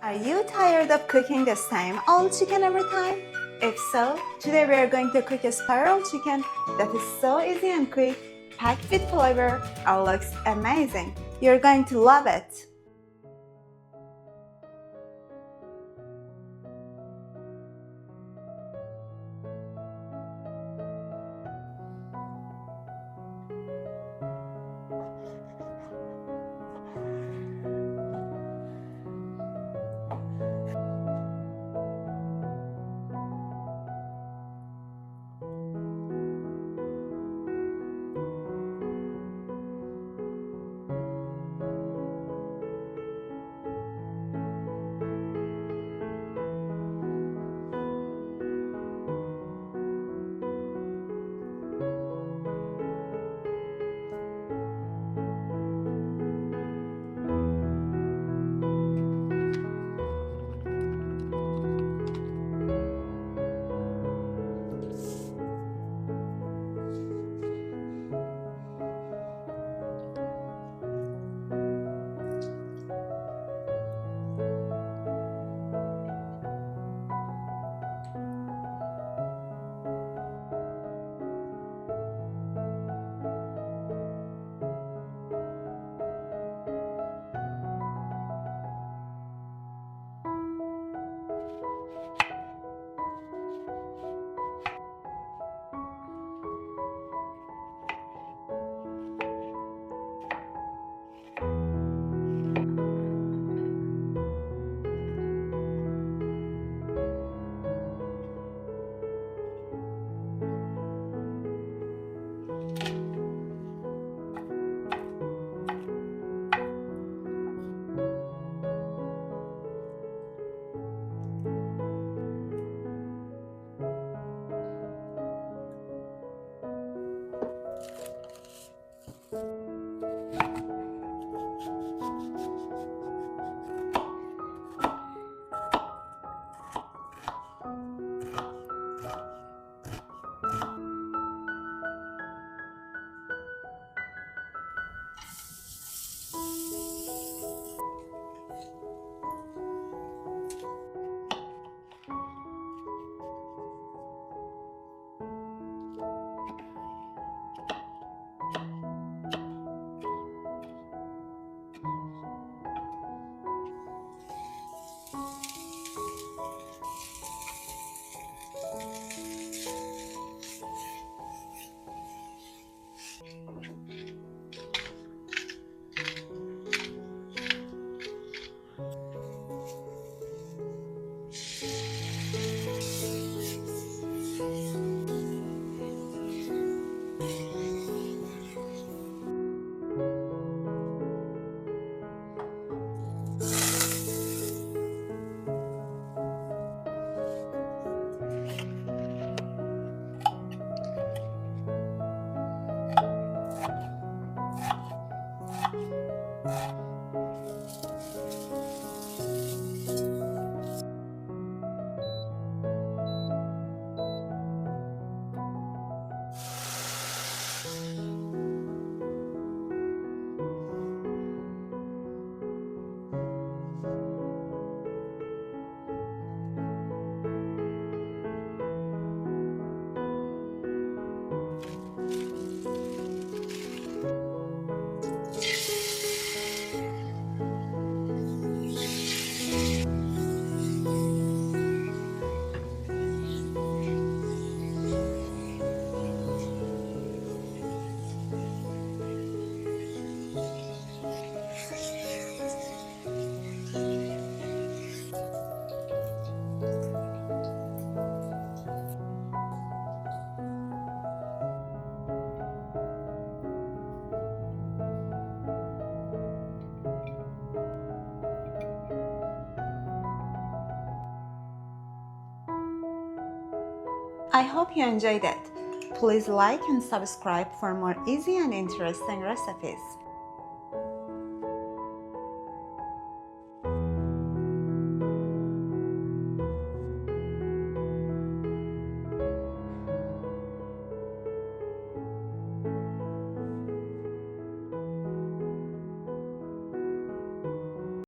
Are you tired of cooking the same old chicken every time? If so, today we are going to cook a spiral chicken that is so easy and quick, packed with flavor, and looks amazing. You're going to love it. I hope you enjoyed it. Please like and subscribe for more easy and interesting recipes.